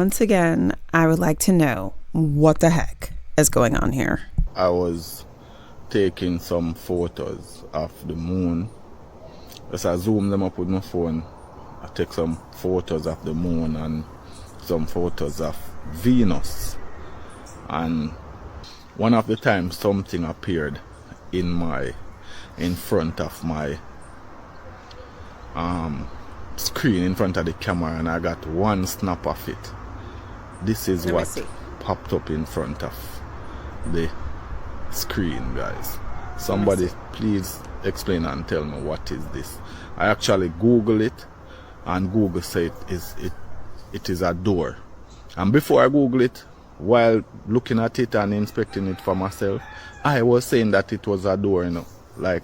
once again, I would like to know what the heck is going on here. I was taking some photos of the moon. As I zoom them up with my phone, I take some photos of the moon and some photos of Venus. And one of the times something appeared in front of my screen, in front of the camera, and I got one snap of it. This is what popped up in front of the screen, guys. Somebody please explain and tell me what is this. I actually Google it, and Google said it is a door. And before I Google it, while looking at it and inspecting it for myself, I was saying that it was a door, you know. Like,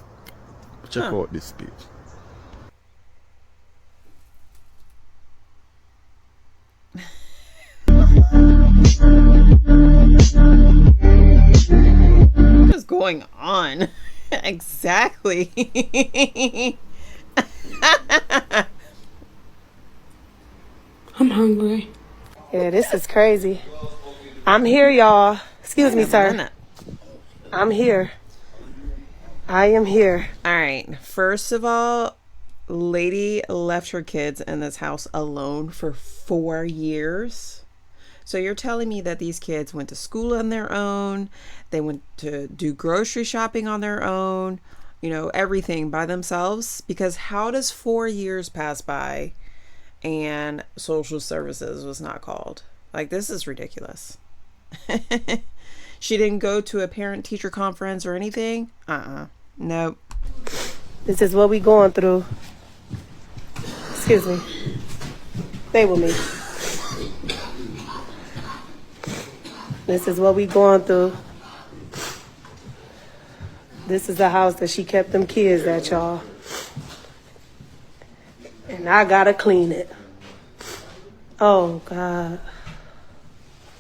check out this page. What is going on? Exactly. I'm hungry. Yeah, this is crazy. I'm here, y'all. Excuse me, sir. I'm here. I am here. All right. First of all, lady left her kids in this house alone for 4 years. So you're telling me that these kids went to school on their own, they went to do grocery shopping on their own, you know, everything by themselves? Because how does 4 years pass by and social services was not called? Like, this is ridiculous. She didn't go to a parent-teacher conference or anything? Nope. This is what we going through. Excuse me. Stay with me. This is what we going through. This is the house that she kept them kids at, y'all. And I gotta clean it. Oh, God.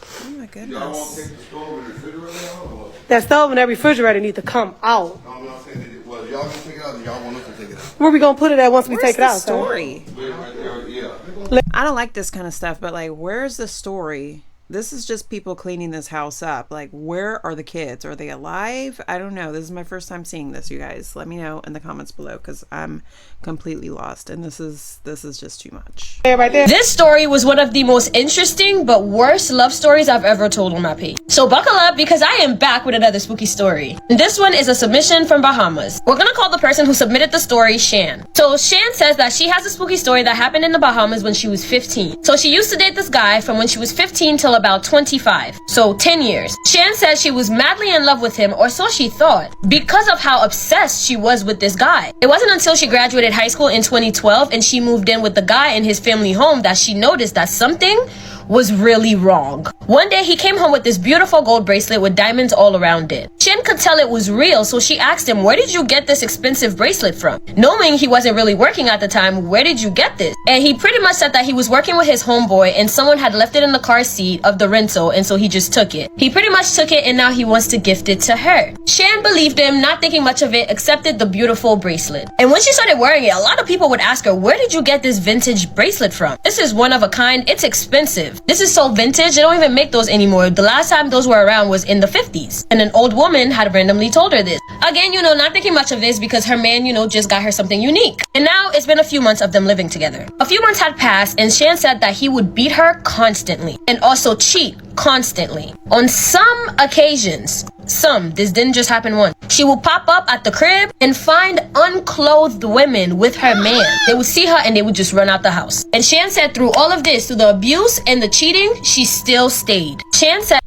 Oh, my goodness. Y'all want to take the stove and the refrigerator out? Or? That stove and that refrigerator need to come out. No, I'm not saying that. Well, y'all gonna take it out, or y'all want us to take it out? Where we gonna put it at once we take it out? Story? Right there, yeah. I don't like this kind of stuff, but like, where's the story? This is just people cleaning this house up. Like, where are the kids? Are they alive? I don't know. This is my first time seeing this, you guys. Let me know in the comments below, because I'm completely lost, and this is just too much. Right there. This story was one of the most interesting but worst love stories I've ever told on my page. So buckle up, because I am back with another spooky story. This one is a submission from Bahamas. We're gonna call the person who submitted the story Shan. So Shan says that she has a spooky story that happened in the Bahamas when she was 15. So she used to date this guy from when she was 15 till about 25. So 10 years. Shan says she was madly in love with him, or so she thought, because of how obsessed she was with this guy. It wasn't until she graduated high school in 2012 and she moved in with the guy in his family home that she noticed that something was really wrong. One day he came home with this beautiful gold bracelet with diamonds all around it. Shin could tell it was real, so she asked him, where did you get this expensive bracelet from? Knowing he wasn't really working at the time, where did you get this? And he pretty much said that he was working with his homeboy and someone had left it in the car seat of the rental, and so he just took it. He pretty much took it and now he wants to gift it to her. Shan believed him, not thinking much of it, accepted the beautiful bracelet. And when she started wearing it, a lot of people would ask her, where did you get this vintage bracelet from? This is one of a kind, it's expensive. This is so vintage, they don't even make those anymore. The last time those were around was in the 50s. And an old woman had randomly told her this. Again, you know, not thinking much of this because her man, you know, just got her something unique. And now it's been a few months of them living together. A few months had passed and Shan said that he would beat her constantly and also cheat constantly. On some occasions, this didn't just happen once, she would pop up at the crib and find unclothed women with her man. They would see her and they would just run out the house. And Shan said through all of this, through the abuse and the cheating, she still stayed. Shan said,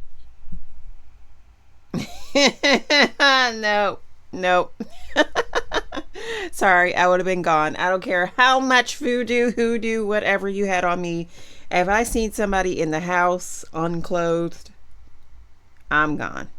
Nope. Sorry, I would have been gone. I don't care how much voodoo, hoodoo, whatever you had on me. If I seen somebody in the house unclothed, I'm gone.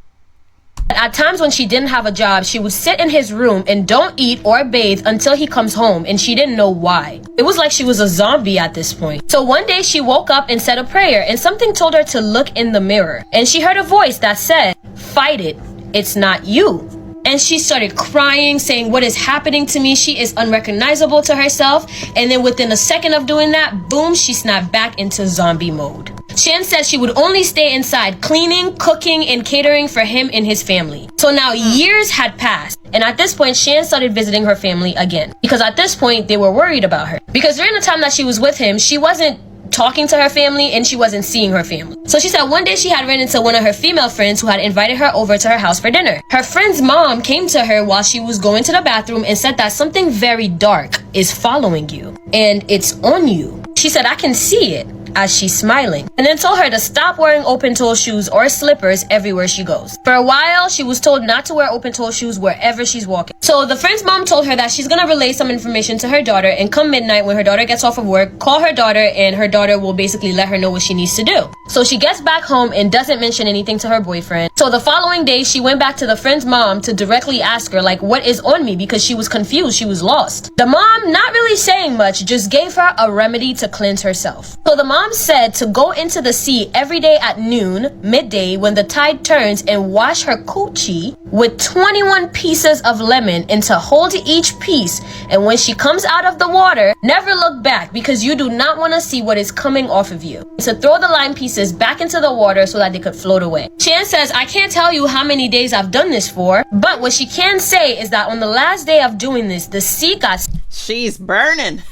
At times when she didn't have a job, she would sit in his room and don't eat or bathe until he comes home, and she didn't know why. It was like she was a zombie at this point. So one day she woke up and said a prayer, and something told her to look in the mirror. And she heard a voice that said, "Fight it, it's not you." And she started crying, saying, what is happening to me? She is unrecognizable to herself. And then within a second of doing that, boom, she snapped back into zombie mode. Shan said she would only stay inside cleaning, cooking, and catering for him and his family. So now years had passed, and at this point Shan started visiting her family again, because at this point they were worried about her, because during the time that she was with him, she wasn't talking to her family and she wasn't seeing her family. So she said one day she had run into one of her female friends who had invited her over to her house for dinner. Her friend's mom came to her while she was going to the bathroom and said that something very dark is following you and it's on you. She said, I can see it, as she's smiling, and then told her to stop wearing open-toe shoes or slippers everywhere she goes. For a while, she was told not to wear open-toe shoes wherever she's walking. So the friend's mom told her that she's gonna relay some information to her daughter, and come midnight when her daughter gets off of work, call her daughter, and her daughter will basically let her know what she needs to do. So she gets back home and doesn't mention anything to her boyfriend. So the following day, she went back to the friend's mom to directly ask her, like, what is on me, because she was confused, she was lost. The mom, not really saying much, just gave her a remedy to cleanse herself. So the mom said to go into the sea every day at noon, midday, when the tide turns, and wash her coochie with 21 pieces of lemon, and to hold each piece, and when she comes out of the water, never look back, because you do not want to see what is coming off of you. To throw the lime pieces back into the water so that they could float away. Shan says, I can't tell you how many days I've done this for, but what she can say is that on the last day of doing this, the sea got She's burning.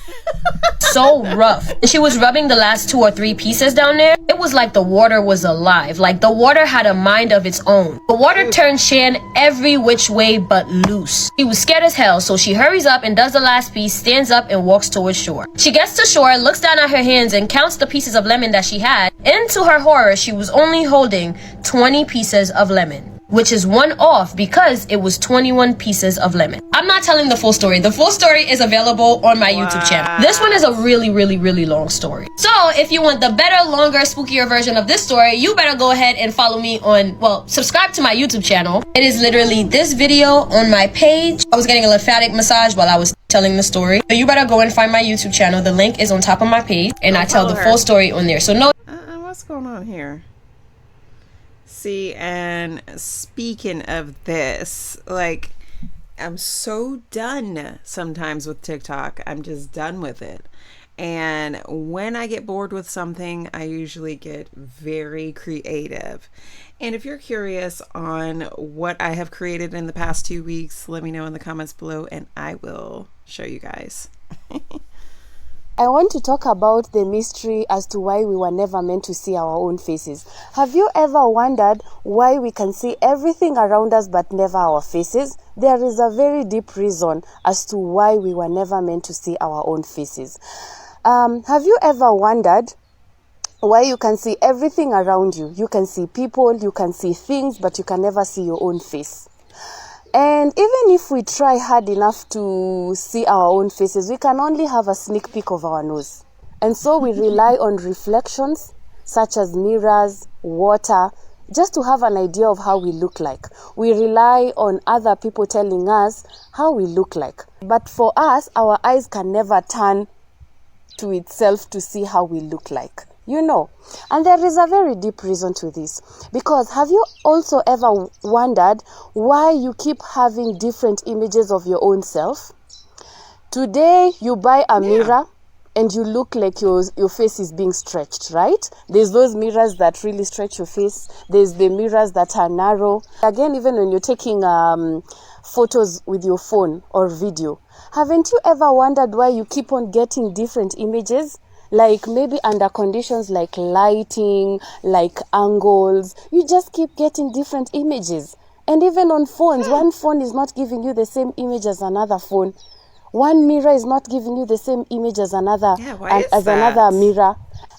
so rough. And she was rubbing the last 2 or 3 pieces down there. It was like the water was alive. Like the water had a mind of its own. The water turned Shan every which way but loose. She was scared as hell, so she hurries up and does the last piece, stands up and walks towards shore. She gets to shore, looks down at her hands and counts the pieces of lemon that she had. And to her horror, she was only holding 20 pieces of lemon, which is one off because it was 21 pieces of lemon. I'm not telling the full story. The full story is available on my YouTube channel. This one is a really, really, really long story. So if you want the better, longer, spookier version of this story, you better go ahead and follow me on, well, subscribe to my YouTube channel. It is literally this video on my page. I was getting a lymphatic massage while I was telling the story. So you better go and find my YouTube channel. The link is on top of my page, and I tell the full story on there. So no. What's going on here? See, and speaking of this, like, I'm so done sometimes with TikTok. I'm just done with it. And when I get bored with something, I usually get very creative. And if you're curious on what I have created in the past 2 weeks, let me know in the comments below and I will show you guys. I want to talk about the mystery as to why we were never meant to see our own faces. Have you ever wondered why we can see everything around us but never our faces? There is a very deep reason as to why we were never meant to see our own faces. Have you ever wondered why you can see everything around you? You can see people, you can see things, but you can never see your own face. And even if we try hard enough to see our own faces, we can only have a sneak peek of our nose. And so we rely on reflections such as mirrors, water, just to have an idea of how we look like. We rely on other people telling us how we look like. But for us, our eyes can never turn to itself to see how we look like. You know, and there is a very deep reason to this, because have you also ever wondered why you keep having different images of your own self? Today you buy a mirror and you look like your face is being stretched, right? There's those mirrors that really stretch your face. There's the mirrors that are narrow. Again, even when you're taking photos with your phone or video, haven't you ever wondered why you keep on getting different images? Like maybe under conditions like lighting, like angles, you just keep getting different images. And even on phones, one phone is not giving you the same image as another phone. One mirror is not giving you the same image as another another mirror.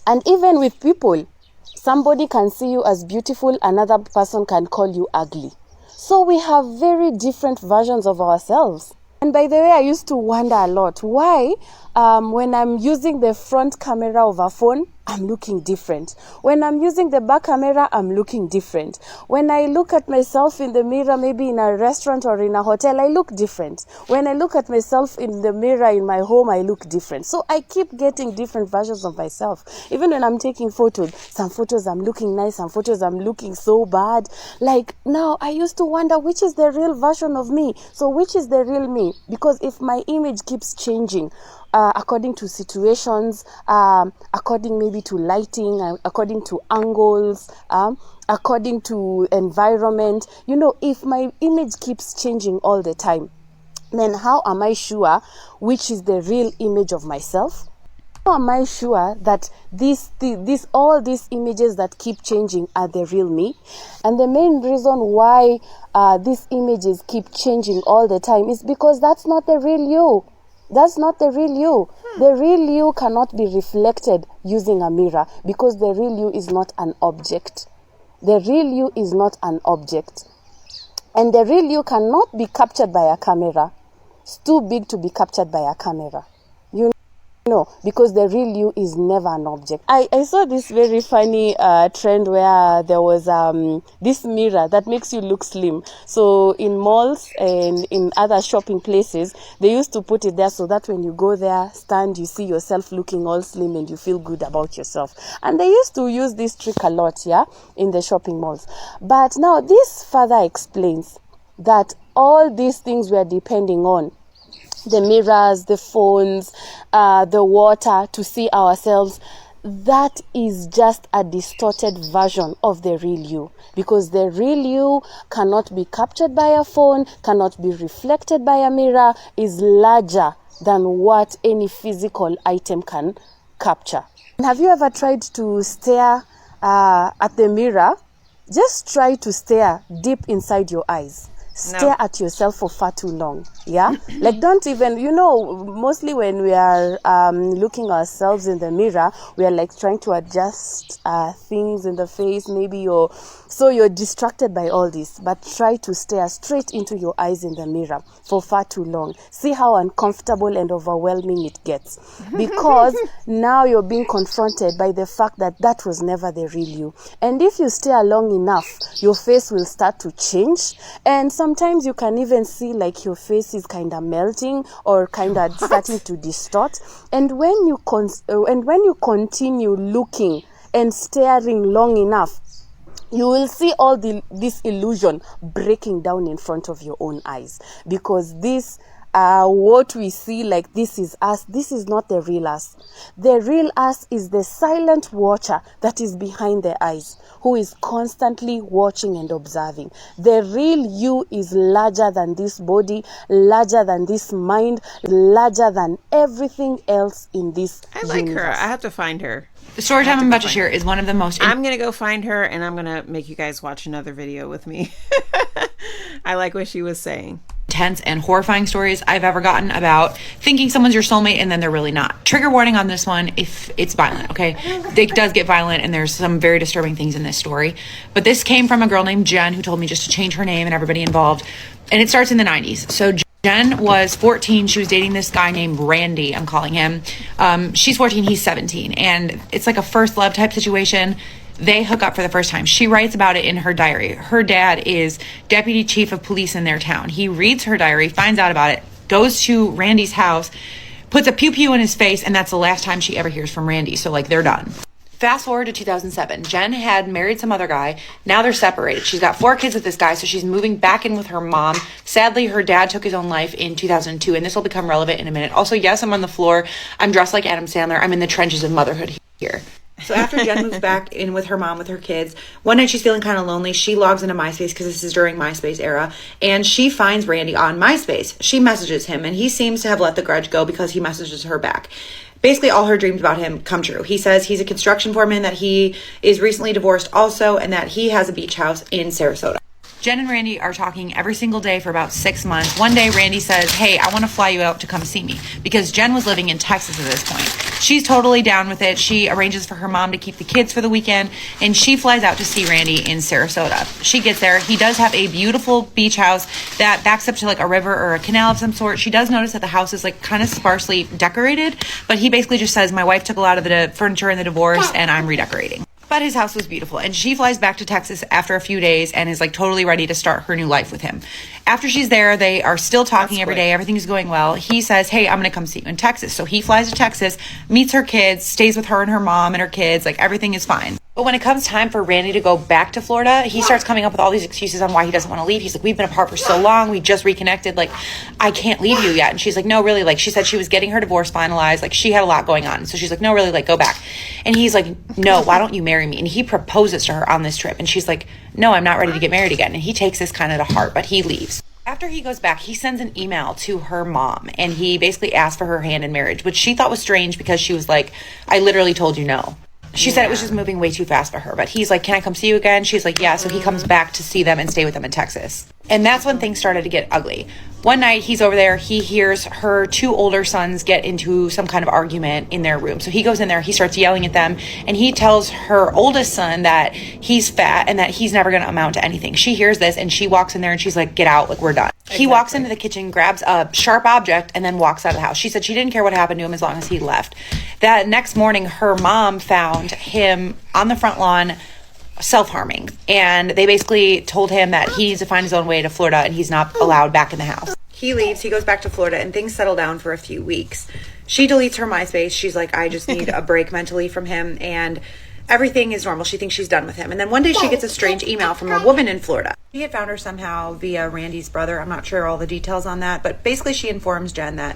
And even with people, somebody can see you as beautiful, another person can call you ugly. So we have very different versions of ourselves. And by the way, I used to wonder a lot why when I'm using the front camera of a phone, I'm looking different. When I'm using the back camera, I'm looking different. When I look at myself in the mirror, maybe in a restaurant or in a hotel, I look different. When I look at myself in the mirror in my home, I look different. So I keep getting different versions of myself. Even when I'm taking photos, some photos I'm looking nice, some photos I'm looking so bad. Like now, I used to wonder which is the real version of me. So which is the real me? Because if my image keeps changing, according to situations, according maybe to lighting, according to angles, according to environment. If my image keeps changing all the time, then how am I sure which is the real image of myself? How am I sure that all these images that keep changing are the real me? And the main reason why these images keep changing all the time is because that's not the real you. That's not the real you. The real you cannot be reflected using a mirror, because the real you is not an object. The real you is not an object. And the real you cannot be captured by a camera. It's too big to be captured by a camera. No, because the real you is never an object. I saw this very funny trend where there was this mirror that makes you look slim. So in malls and in other shopping places, they used to put it there so that when you go there, stand, you see yourself looking all slim and you feel good about yourself. And they used to use this trick a lot, in the shopping malls. But now this further explains that all these things we are depending on, the mirrors, the phones, the water to see ourselves, that is just a distorted version of the real you. Because the real you cannot be captured by a phone, cannot be reflected by a mirror, is larger than what any physical item can capture. Have you ever tried to stare at the mirror? Just try to stare deep inside your eyes. Stare at yourself for far too long. Like, don't even, mostly when we are looking ourselves in the mirror, we are like trying to adjust things in the face. Maybe you're distracted by all this, but try to stare straight into your eyes in the mirror for far too long. See how uncomfortable and overwhelming it gets, because now you're being confronted by the fact that that was never the real you. And if you stare long enough, your face will start to change, and sometimes you can even see like your face is kind of melting or kind of starting to distort. And when you continue looking and staring long enough, you will see all this illusion breaking down in front of your own eyes, because this what we see, like this is us, this is not the real us. The real us is the silent watcher that is behind the eyes, who is constantly watching and observing. The real you is larger than this body, larger than this mind, larger than everything else in this universe. Her. I have to find her. The story time I'm about to share is one of the most... I'm going to go find her, and I'm going to make you guys watch another video with me. I like what she was saying. Intense and horrifying stories I've ever gotten about thinking someone's your soulmate and then they're really not. Trigger warning on this one if it's violent, okay? It does get violent and there's some very disturbing things in this story. But this came from a girl named Jen who told me just to change her name and everybody involved. And it starts in the 90s. So Jen was 14. She was dating this guy named Randy, I'm calling him. She's 14, he's 17. And it's like a first love type situation. They hook up for the first time. She writes about it in her diary. Her dad is deputy chief of police in their town. He reads her diary, finds out about it, goes to Randy's house, puts a pew-pew in his face, and that's the last time she ever hears from Randy. So, like, they're done. Fast forward to 2007. Jen had married some other guy. Now they're separated. She's got 4 kids with this guy, so she's moving back in with her mom. Sadly, her dad took his own life in 2002, and this will become relevant in a minute. Also, yes, I'm on the floor. I'm dressed like Adam Sandler. I'm in the trenches of motherhood here. So after Jen moves back in with her mom, with her kids, one night she's feeling kind of lonely. She logs into MySpace because this is during MySpace era, and she finds Randy on MySpace. She messages him, and he seems to have let the grudge go because he messages her back. Basically, all her dreams about him come true. He says he's a construction foreman, that he is recently divorced also, and that he has a beach house in Sarasota. Jen and Randy are talking every single day for about 6 months. One day, Randy says, hey, I want to fly you out to come see me, because Jen was living in Texas at this point. She's totally down with it. She arranges for her mom to keep the kids for the weekend, and she flies out to see Randy in Sarasota. She gets there. He does have a beautiful beach house that backs up to like a river or a canal of some sort. She does notice that the house is like kind of sparsely decorated, but he basically just says, my wife took a lot of the furniture in the divorce and I'm redecorating. But his house was beautiful, and she flies back to Texas after a few days and is like totally ready to start her new life with him. After she's there, they are still talking every day. Everything's going well. He says, hey, I'm going to come see you in Texas. So he flies to Texas, meets her kids, stays with her and her mom and her kids. Like, everything is fine. But when it comes time for Randy to go back to Florida, he starts coming up with all these excuses on why he doesn't want to leave. He's like, we've been apart for so long. We just reconnected. Like, I can't leave you yet. And she's like, no, really. Like, she said she was getting her divorce finalized. Like, she had a lot going on. So she's like, no, really, like, go back. And he's like, no, why don't you marry me? And he proposes to her on this trip. And she's like, no, I'm not ready to get married again. And he takes this kind of to heart, but he leaves. After he goes back, he sends an email to her mom. And he basically asked for her hand in marriage, which she thought was strange because she was like, I literally told you no. She said it was just moving way too fast for her. But he's like, can I come see you again? She's like, yeah. So he comes back to see them and stay with them in Texas. And that's when things started to get ugly. One night he's over there. He hears her 2 older sons get into some kind of argument in their room. So he goes in there. He starts yelling at them. And he tells her oldest son that he's fat and that he's never going to amount to anything. She hears this and she walks in there and she's like, get out. Like, we're done. Exactly. He walks into the kitchen, grabs a sharp object, and then walks out of the house. She said she didn't care what happened to him as long as he left. That next morning, her mom found him on the front lawn self-harming, and they basically told him that he needs to find his own way to Florida and he's not allowed back in the house. He leaves, he goes back to Florida, and things settle down for a few weeks. She deletes her MySpace. She's like, I just need a break mentally from him, and everything is normal. She thinks she's done with him. And then one day she gets a strange email from a woman in Florida. She had found her somehow via Randy's brother. I'm not sure all the details on that, but basically she informs Jen that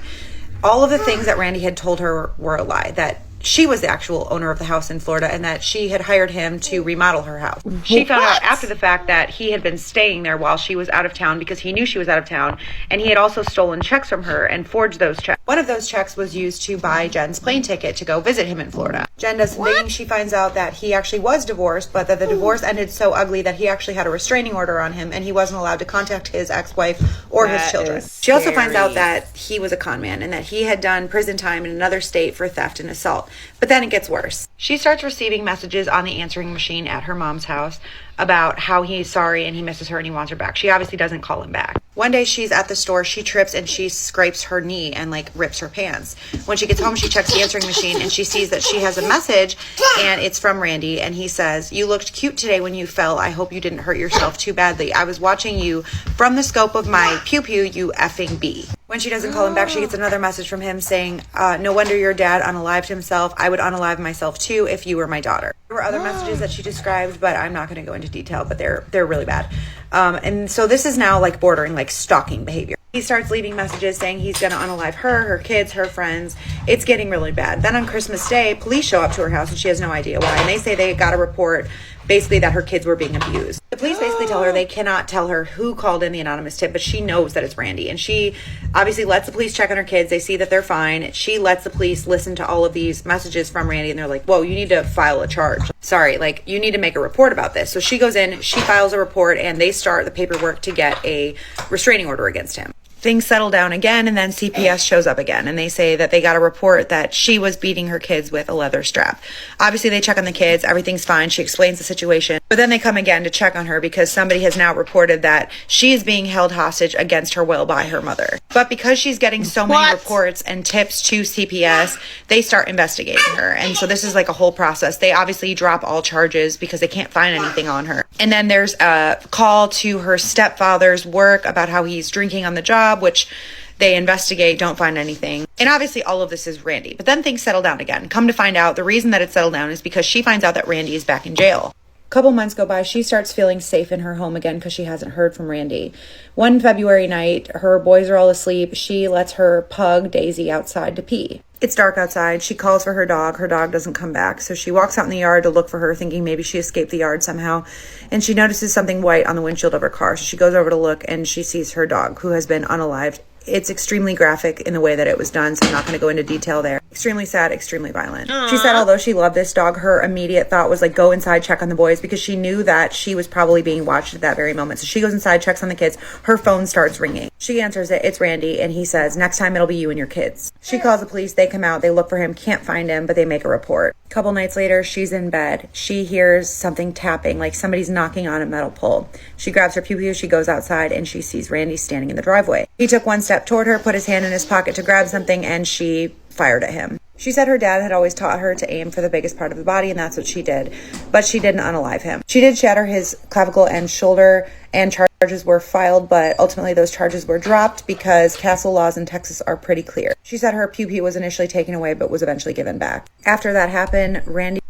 all of the things that Randy had told her were a lie, that she was the actual owner of the house in Florida and that she had hired him to remodel her house. She found out after the fact that he had been staying there while she was out of town because he knew she was out of town, and he had also stolen checks from her and forged those checks. One of those checks was used to buy Jen's plane ticket to go visit him in Florida. Jen does some digging. She finds out that he actually was divorced, but that the divorce ended so ugly that he actually had a restraining order on him and he wasn't allowed to contact his ex-wife or his children. She also finds out that he was a con man and that he had done prison time in another state for theft and assault. But then it gets worse. She starts receiving messages on the answering machine at her mom's house about how he's sorry and he misses her and he wants her back. She obviously doesn't call him back. One day she's at the store, she trips and she scrapes her knee and like rips her pants. When she gets home, she checks the answering machine and she sees that she has a message and it's from Randy, and he says, you looked cute today when you fell. I hope you didn't hurt yourself too badly. I was watching you from the scope of my pew-pew, you effing bee. When she doesn't call him back, she gets another message from him saying, no wonder your dad unalived himself. I would unalive myself too if you were my daughter. There were other messages that she described, but I'm not going to go into detail, but they're really bad. And so this is now like bordering like stalking behavior. He starts leaving messages saying he's going to unalive her, her kids, her friends. It's getting really bad. Then on Christmas Day, police show up to her house and she has no idea why. And they say they got a report basically that her kids were being abused. The police basically tell her they cannot tell her who called in the anonymous tip, but she knows that it's Randy. And she obviously lets the police check on her kids. They see that they're fine. She lets the police listen to all of these messages from Randy, and they're like, whoa, you need to file a charge. Sorry, like, you need to make a report about this. So she goes in, she files a report, and they start the paperwork to get a restraining order against him. Things settle down again, and then CPS shows up again, and they say that they got a report that she was beating her kids with a leather strap. Obviously, they check on the kids. Everything's fine. She explains the situation. But then they come again to check on her because somebody has now reported that she is being held hostage against her will by her mother. But because she's getting so many reports and tips to CPS, they start investigating her. And so this is like a whole process. They obviously drop all charges because they can't find anything on her. And then there's a call to her stepfather's work about how he's drinking on the job, which they investigate, don't find anything. And obviously all of this is Randy. But then things settle down again. Come to find out, the reason that it settled down is because she finds out that Randy is back in jail. A couple months go by, she starts feeling safe in her home again because she hasn't heard from Randy. One February night, her boys are all asleep. She lets her pug, Daisy, outside to pee. It's dark outside. She calls for her dog. Her dog doesn't come back. So she walks out in the yard to look for her, thinking maybe she escaped the yard somehow. And she notices something white on the windshield of her car. So she goes over to look and she sees her dog, who has been unalived. It's extremely graphic in the way that it was done, so I'm not going to go into detail there. Extremely sad, extremely violent. Aww. She said although she loved this dog, her immediate thought was like, go inside, check on the boys, because she knew that she was probably being watched at that very moment. So she goes inside, checks on the kids. Her phone starts ringing. She answers it. It's Randy, and he says, next time it'll be you and your kids. She calls the police. They come out. They look for him. Can't find him, but they make a report. A couple nights later, she's in bed. She hears something tapping, like somebody's knocking on a metal pole. She grabs her pew-pew. She goes outside, and she sees Randy standing in the driveway. He took one step toward her, put his hand in his pocket to grab something, and she fired at him. She said her dad had always taught her to aim for the biggest part of the body, and that's what she did. But she didn't unalive him. She did shatter his clavicle and shoulder, and charges were filed, but ultimately those charges were dropped because castle laws in Texas are pretty clear. She said her pew-pew was initially taken away, but was eventually given back. After that happened, Randy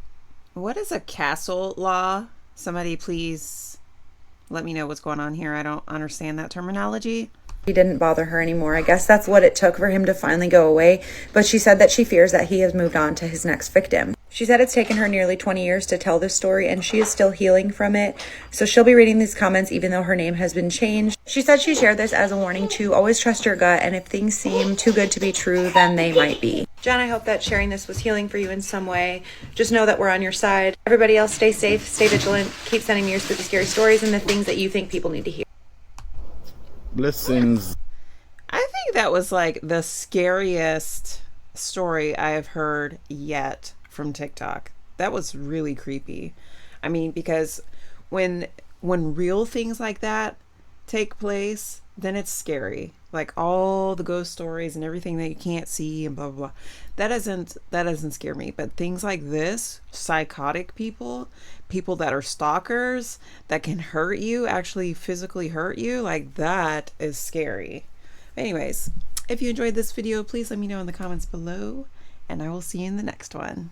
What is a castle law? Somebody please let me know what's going on here. I don't understand that terminology. He didn't bother her anymore. I guess that's what it took for him to finally go away, but she said that she fears that he has moved on to his next victim. She said it's taken her nearly 20 years to tell this story, and she is still healing from it, so she'll be reading these comments even though her name has been changed. She said she shared this as a warning to always trust your gut, and if things seem too good to be true, then they might be. Jen, I hope that sharing this was healing for you in some way. Just know that we're on your side. Everybody else, stay safe, stay vigilant, keep sending me your spooky, scary stories and the things that you think people need to hear. Blessings. I think that was like the scariest story I have heard yet from TikTok. That was really creepy. I mean, because when real things like that take place, then it's scary. Like all the ghost stories and everything that you can't see and blah blah blah. That doesn't scare me. But things like this, psychotic people that are stalkers that can hurt you, actually physically hurt you, like that is scary. Anyways, if you enjoyed this video, please let me know in the comments below, and I will see you in the next one.